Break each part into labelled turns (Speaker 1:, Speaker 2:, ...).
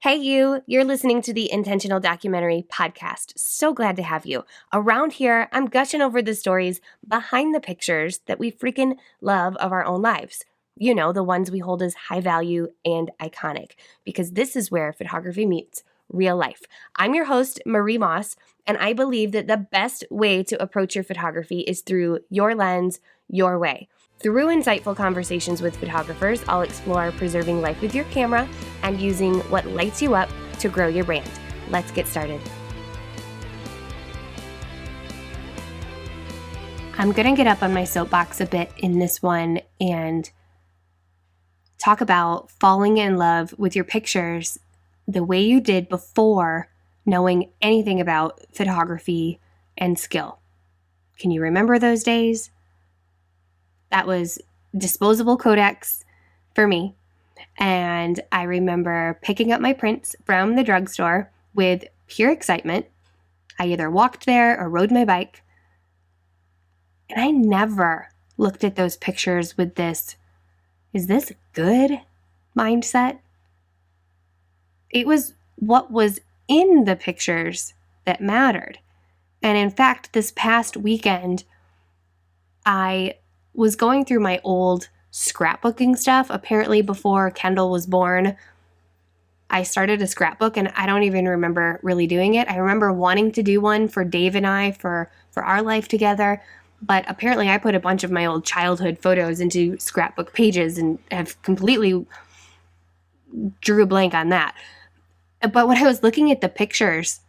Speaker 1: Hey, you're listening to the Intentional Documentary Podcast. So glad to have you. Around here, I'm gushing over the stories behind the pictures that we freaking love of our own lives. You know, the ones we hold as high value and iconic, because this is where photography meets real life. I'm your host, Marie Moss, and I believe that the best way to approach your photography is through your lens, your way. Through insightful conversations with photographers, I'll explore preserving life with your camera and using what lights you up to grow your brand. Let's get started. I'm going to get up on my soapbox a bit in this one and talk about falling in love with your pictures the way you did before knowing anything about photography and skill. Can you remember those days? That was disposable Kodaks for me. And I remember picking up my prints from the drugstore with pure excitement. I either walked there or rode my bike. And I never looked at those pictures with this, is this good mindset? It was what was in the pictures that mattered. And in fact, this past weekend, I was going through my old scrapbooking stuff. Apparently before Kendall was born, I started a scrapbook and I don't even remember really doing it. I remember wanting to do one for Dave and I for our life together, but apparently I put a bunch of my old childhood photos into scrapbook pages and have completely drew a blank on that. But when I was looking at the pictures,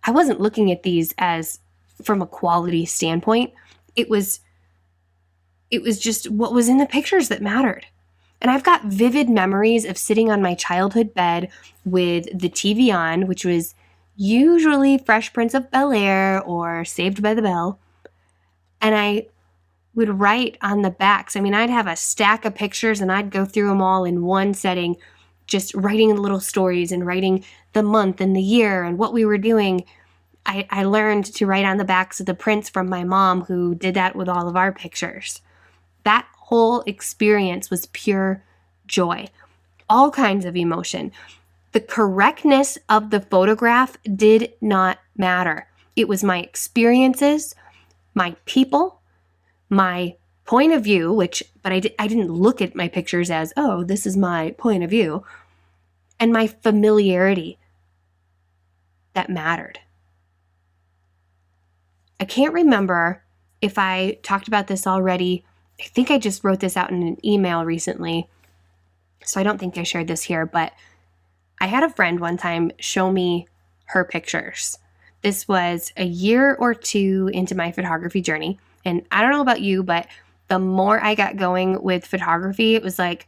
Speaker 1: I wasn't looking at these as from a quality standpoint. It was just what was in the pictures that mattered. And I've got vivid memories of sitting on my childhood bed with the TV on, which was usually Fresh Prince of Bel-Air or Saved by the Bell. And I would write on the backs. I mean, I'd have a stack of pictures and I'd go through them all in one setting, just writing little stories and writing the month and the year and what we were doing. I learned to write on the backs of the prints from my mom, who did that with all of our pictures. That whole experience was pure joy, all kinds of emotion. The correctness of the photograph did not matter. It was my experiences, my people, my point of view, but I didn't look at my pictures as, oh, this is my point of view, and my familiarity that mattered. I can't remember if I talked about this already. I think I just wrote this out in an email recently, so I don't think I shared this here, but I had a friend one time show me her pictures. This was a year or two into my photography journey, and I don't know about you, but the more I got going with photography, it was like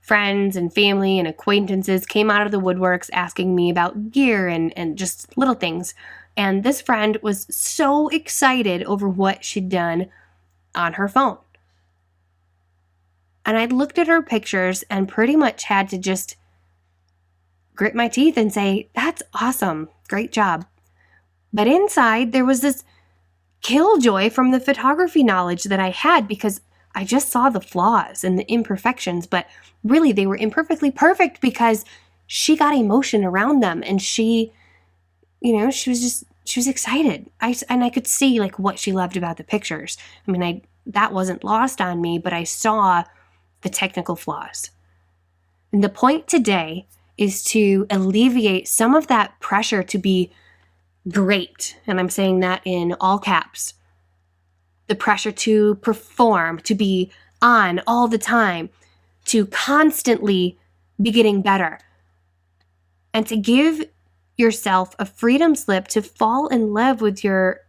Speaker 1: friends and family and acquaintances came out of the woodworks asking me about gear and just little things. And this friend was so excited over what she'd done on her phone. And I looked at her pictures and pretty much had to just grit my teeth and say, that's awesome. Great job. But inside, there was this killjoy from the photography knowledge that I had, because I just saw the flaws and the imperfections, but really they were imperfectly perfect because she got emotion around them, and she was excited. I could see like what she loved about the pictures. I mean, that wasn't lost on me, but I saw the technical flaws. And the point today is to alleviate some of that pressure to be great. And I'm saying that in all caps. The pressure to perform, to be on all the time, to constantly be getting better. And to give yourself a freedom slip to fall in love with your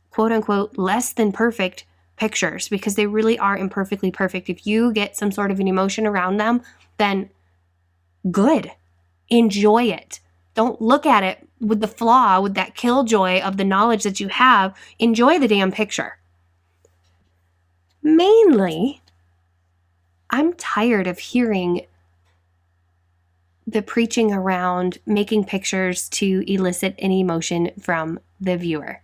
Speaker 1: quote unquote less than perfect pictures, because they really are imperfectly perfect. If you get some sort of an emotion around them, then good. Enjoy it. Don't look at it with the flaw, with that killjoy of the knowledge that you have. Enjoy the damn picture. Mainly, I'm tired of hearing the preaching around making pictures to elicit an emotion from the viewer.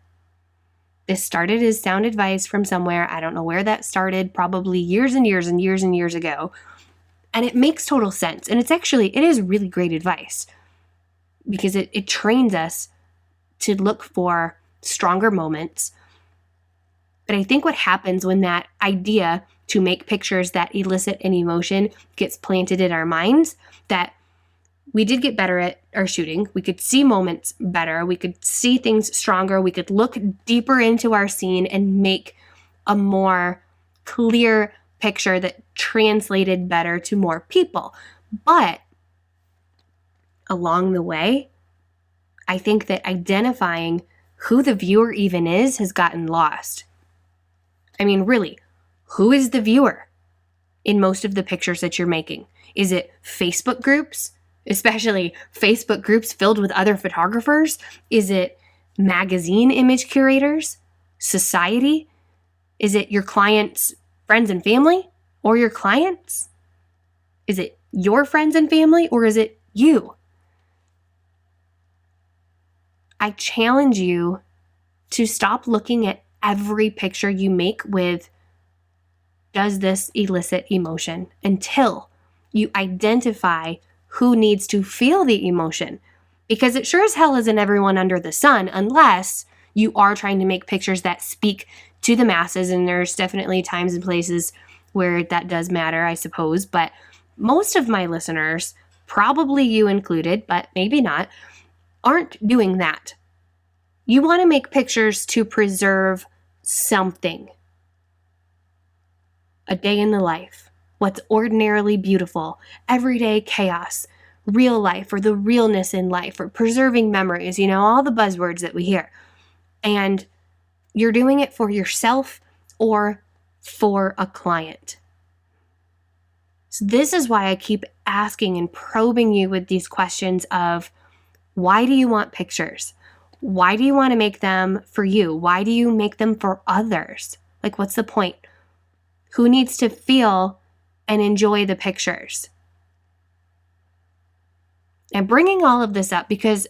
Speaker 1: This started as sound advice from somewhere. I don't know where that started, probably years and years and years and years ago. And it makes total sense. And it is really great advice. because it trains us to look for stronger moments. But I think what happens when that idea to make pictures that elicit an emotion gets planted in our minds, that we did get better at our shooting. We could see moments better. We could see things stronger. We could look deeper into our scene and make a more clear picture that translated better to more people. But along the way, I think that identifying who the viewer even is has gotten lost. I mean, really, who is the viewer in most of the pictures that you're making? Is it Facebook groups, especially Facebook groups filled with other photographers? Is it magazine image curators, society? Is it your clients' friends and family, or your clients? Is it your friends and family, or is it you? I challenge you to stop looking at every picture you make with, does this elicit emotion, until you identify who needs to feel the emotion. Because it sure as hell isn't everyone under the sun, unless you are trying to make pictures that speak to the masses. And there's definitely times and places where that does matter, I suppose. But most of my listeners, probably you included, but maybe not, aren't doing that. You want to make pictures to preserve something. A day in the life, what's ordinarily beautiful, everyday chaos, real life, or the realness in life, or preserving memories, all the buzzwords that we hear. And you're doing it for yourself or for a client. So this is why I keep asking and probing you with these questions of, why do you want pictures? Why do you want to make them for you? Why do you make them for others? Like, what's the point? Who needs to feel and enjoy the pictures? I'm bringing all of this up because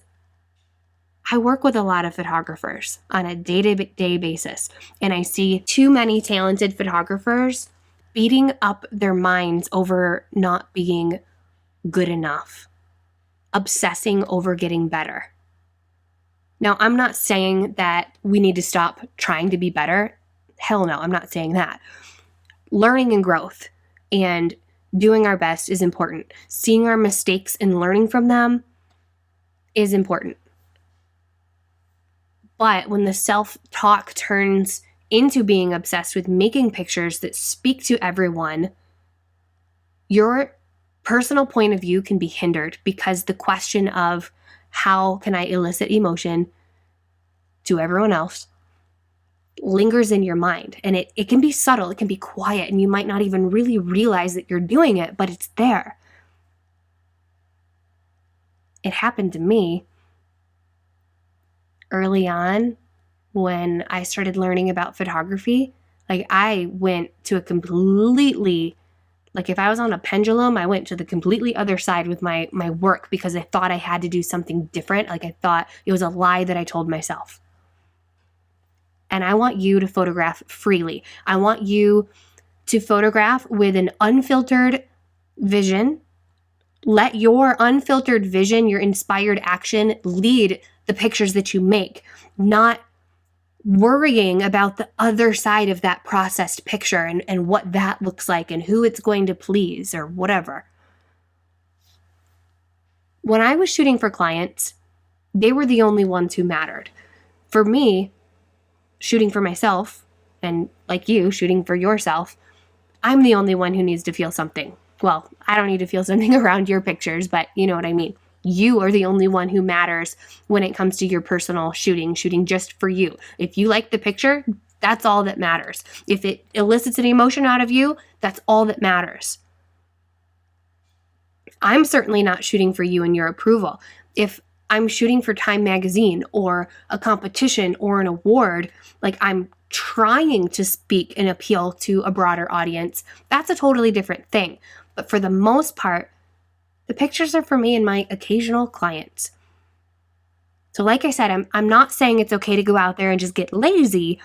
Speaker 1: I work with a lot of photographers on a day-to-day basis, and I see too many talented photographers beating up their minds over not being good enough, obsessing over getting better. Now, I'm not saying that we need to stop trying to be better. Hell no, I'm not saying that. Learning and growth and doing our best is important. Seeing our mistakes and learning from them is important. But when the self-talk turns into being obsessed with making pictures that speak to everyone, your personal point of view can be hindered, because the question of how can I elicit emotion to everyone else lingers in your mind. And it can be subtle, it can be quiet, and you might not even really realize that you're doing it, but it's there. It happened to me early on when I started learning about photography. Like, I went to a completely, like, if I was on a pendulum, I went to the completely other side with my work, because I thought I had to do something different. Like, I thought it was a lie that I told myself. And I want you to photograph freely. I want you to photograph with an unfiltered vision. Let your unfiltered vision, your inspired action, lead the pictures that you make, not worrying about the other side of that processed picture and what that looks like and who it's going to please or whatever. When I was shooting for clients, they were the only ones who mattered. For me, shooting for myself, and like you, shooting for yourself, I'm the only one who needs to feel something. Well, I don't need to feel something around your pictures, but you know what I mean. You are the only one who matters when it comes to your personal shooting just for you. If you like the picture, that's all that matters. If it elicits an emotion out of you, that's all that matters. I'm certainly not shooting for you and your approval. If I'm shooting for Time Magazine or a competition or an award, like, I'm trying to speak and appeal to a broader audience, that's a totally different thing. But for the most part, the pictures are for me and my occasional clients. So like I said, I'm not saying it's okay to go out there and just get lazy,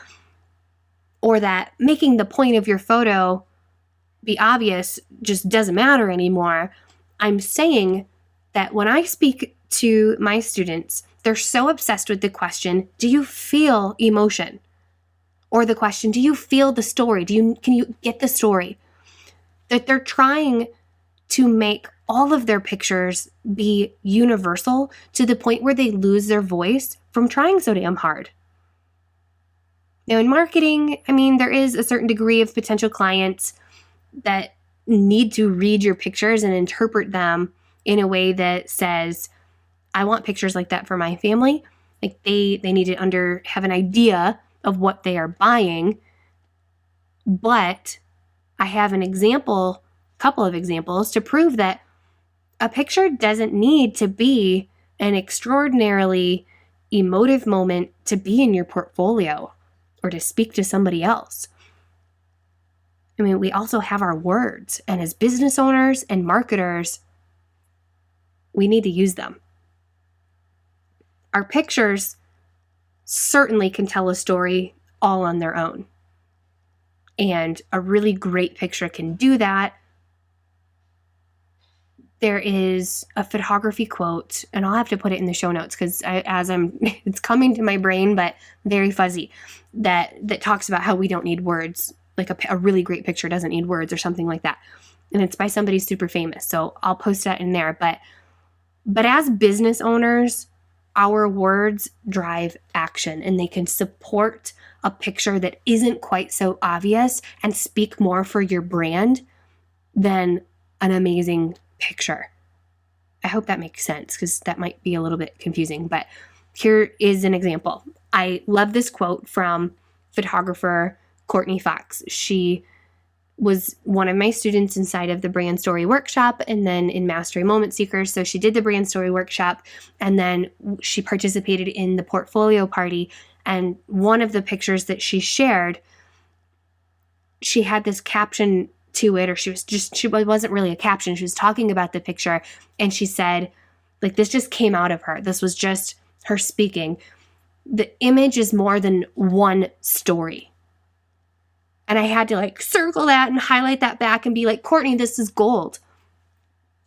Speaker 1: or that making the point of your photo be obvious just doesn't matter anymore. I'm saying that when I speak to my students, they're so obsessed with the question, do you feel emotion? Or the question, do you feel the story? Can you get the story? That they're trying to make all of their pictures be universal to the point where they lose their voice from trying so damn hard. Now, in marketing, there is a certain degree of potential clients that need to read your pictures and interpret them in a way that says, I want pictures like that for my family. Like they need to have an idea of what they are buying. But I have couple of examples to prove that a picture doesn't need to be an extraordinarily emotive moment to be in your portfolio or to speak to somebody else. We also have our words, and as business owners and marketers, we need to use them. Our pictures certainly can tell a story all on their own. And a really great picture can do that. There is a photography quote, and I'll have to put it in the show notes because it's coming to my brain, but very fuzzy, that talks about how we don't need words. Like a really great picture doesn't need words or something like that. And it's by somebody super famous. So I'll post that in there. But as business owners, our words drive action, and they can support a picture that isn't quite so obvious and speak more for your brand than an amazing picture. I hope that makes sense because that might be a little bit confusing, but here is an example. I love this quote from photographer Courtney Fox. She was one of my students inside of the Brand Story Workshop and then in Mastery Moment Seekers. So she did the Brand Story Workshop and then she participated in the portfolio party. And one of the pictures that she shared, she had this caption to it, or she wasn't really a caption. She was talking about the picture and she said, like, this just came out of her. This was just her speaking. The image is more than one story. And I had to circle that and highlight that back and be like, Courtney, this is gold.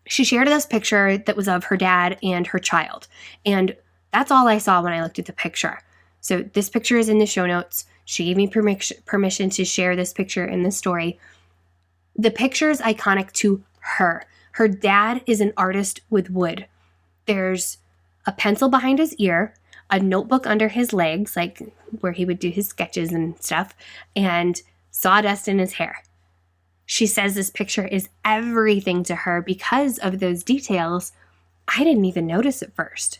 Speaker 1: She shared this picture that was of her dad and her child. And that's all I saw when I looked at the picture. So this picture is in the show notes. She gave me permission to share this picture in the story. The picture is iconic to her. Her dad is an artist with wood. There's a pencil behind his ear, a notebook under his legs, like where he would do his sketches and stuff, and sawdust in his hair. She says this picture is everything to her because of those details I didn't even notice at first.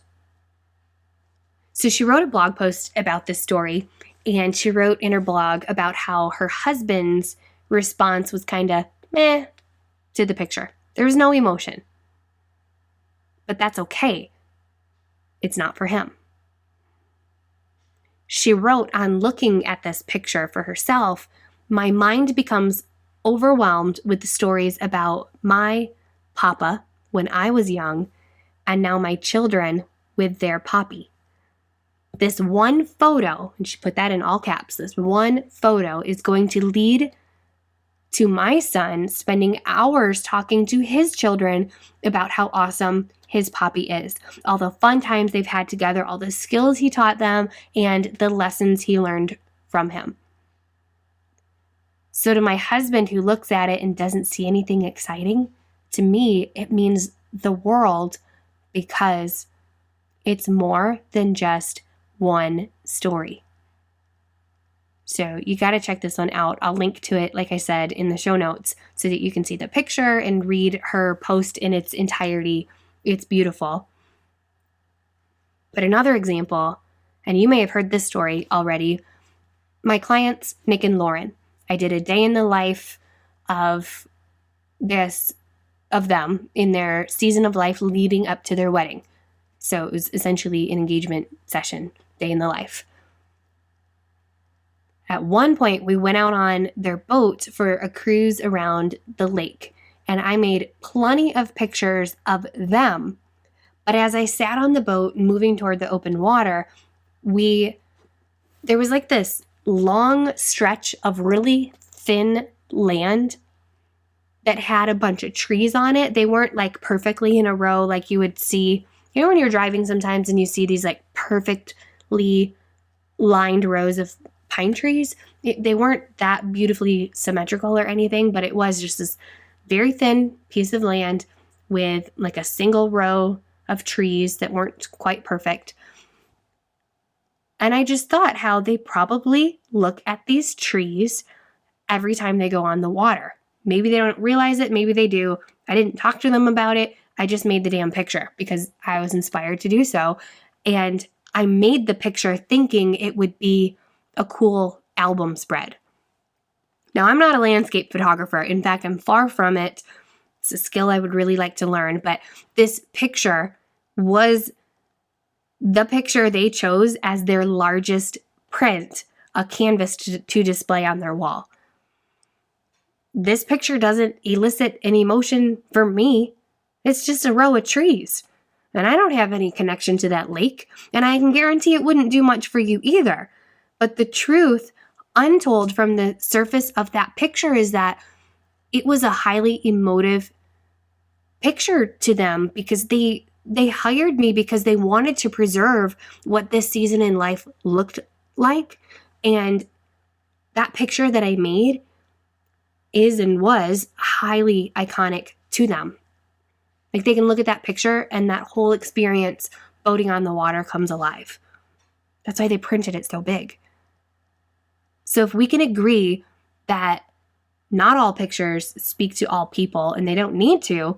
Speaker 1: So she wrote a blog post about this story, and she wrote in her blog about how her husband's response was kind of meh to the picture. There was no emotion. But that's okay. It's not for him. She wrote, on looking at this picture for herself, my mind becomes overwhelmed with the stories about my papa when I was young, and now my children with their poppy. This one photo, and she put that in all caps, this one photo is going to lead to my son spending hours talking to his children about how awesome his poppy is, all the fun times they've had together, all the skills he taught them, and the lessons he learned from him. So to my husband who looks at it and doesn't see anything exciting, to me, it means the world because it's more than just one story. So you got to check this one out. I'll link to it, like I said, in the show notes so that you can see the picture and read her post in its entirety. It's beautiful. But another example, and you may have heard this story already, my clients, Nick and Lauren. I did a day in the life of them in their season of life leading up to their wedding. So it was essentially an engagement session, day in the life. At one point, we went out on their boat for a cruise around the lake, and I made plenty of pictures of them. But as I sat on the boat moving toward the open water, there was this long stretch of really thin land that had a bunch of trees on it. They weren't perfectly in a row like you would see You know when you're driving sometimes and you see these like perfectly lined rows of pine trees? They weren't that beautifully symmetrical or anything, but it was just this very thin piece of land with like a single row of trees that weren't quite perfect. And I just thought how they probably look at these trees every time they go on the water. Maybe they don't realize it, maybe they do. I didn't talk to them about it. I just made the damn picture because I was inspired to do so. And I made the picture thinking it would be a cool album spread. Now, I'm not a landscape photographer. In fact, I'm far from it. It's a skill I would really like to learn. But this picture was the picture they chose as their largest print, a canvas to display on their wall. This picture doesn't elicit any emotion for me. It's just a row of trees. And I don't have any connection to that lake. And I can guarantee it wouldn't do much for you either. But the truth, untold from the surface of that picture, is that it was a highly emotive picture to them because they hired me because they wanted to preserve what this season in life looked like. And that picture that I made is and was highly iconic to them. Like they can look at that picture and that whole experience boating on the water comes alive. That's why they printed it so big. So if we can agree that not all pictures speak to all people and they don't need to,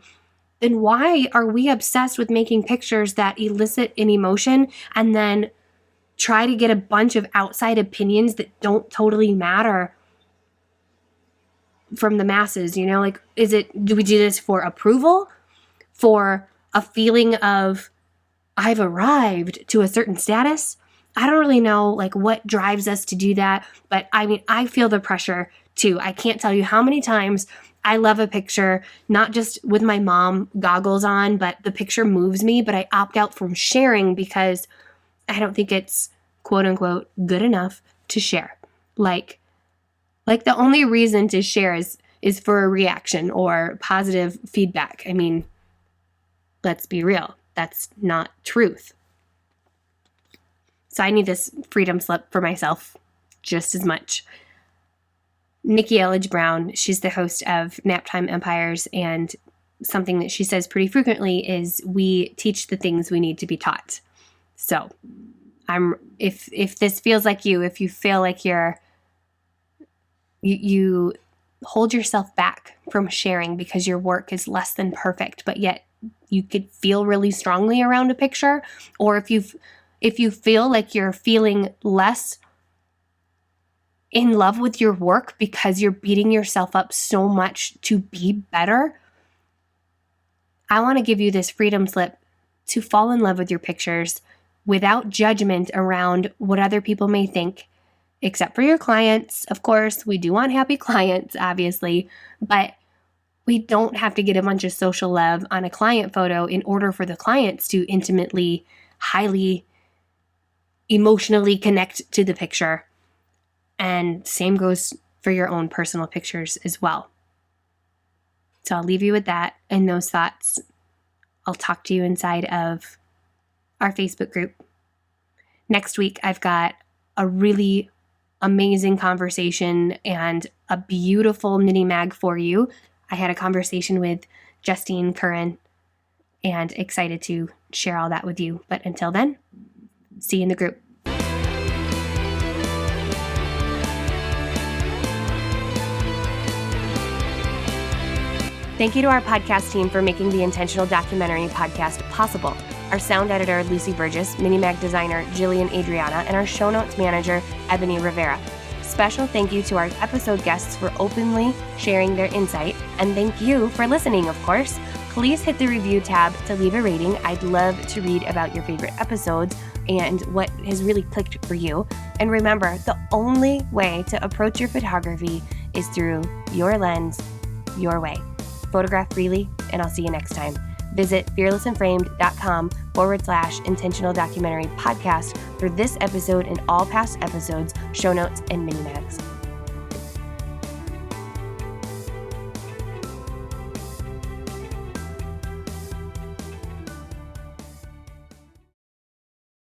Speaker 1: then why are we obsessed with making pictures that elicit an emotion and then try to get a bunch of outside opinions that don't totally matter from the masses? You know, like, do we do this for approval? For a feeling of I've arrived to a certain status? I don't really know like what drives us to do that, but I mean, I feel the pressure too. I can't tell you how many times I love a picture, not just with my mom goggles on, but the picture moves me, but I opt out from sharing because I don't think it's quote unquote good enough to share. Like the only reason to share is for a reaction or positive feedback. I mean, let's be real. That's not truth. So I need this freedom slip for myself just as much. Nikki Elledge Brown, she's the host of Naptime Empires, and something that she says pretty frequently is we teach the things we need to be taught. So if this feels like you, if you feel like you hold yourself back from sharing because your work is less than perfect, but yet you could feel really strongly around a picture, or if you feel like you're feeling less in love with your work because you're beating yourself up so much to be better, I want to give you this freedom slip to fall in love with your pictures without judgment around what other people may think, except for your clients. Of course, we do want happy clients, obviously, but we don't have to get a bunch of social love on a client photo in order for the clients to intimately, highly, emotionally connect to the picture. And same goes for your own personal pictures as well. So I'll leave you with that and those thoughts. I'll talk to you inside of our Facebook group. Next week, I've got a really amazing conversation and a beautiful mini mag for you. I had a conversation with Justine Curran and excited to share all that with you. But until then, see you in the group. Thank you to our podcast team for making the Intentional Documentary podcast possible. Our sound editor, Lucy Burgess, Minimag designer, Jillian Adriana, and our show notes manager, Ebony Rivera. Special thank you to our episode guests for openly sharing their insight. And thank you for listening, of course. Please hit the review tab to leave a rating. I'd love to read about your favorite episodes and what has really clicked for you. And remember, the only way to approach your photography is through your lens, your way. Photograph freely, and I'll see you next time. Visit fearlessandframed.com/intentional documentary podcast for this episode and all past episodes, show notes, and mini mags.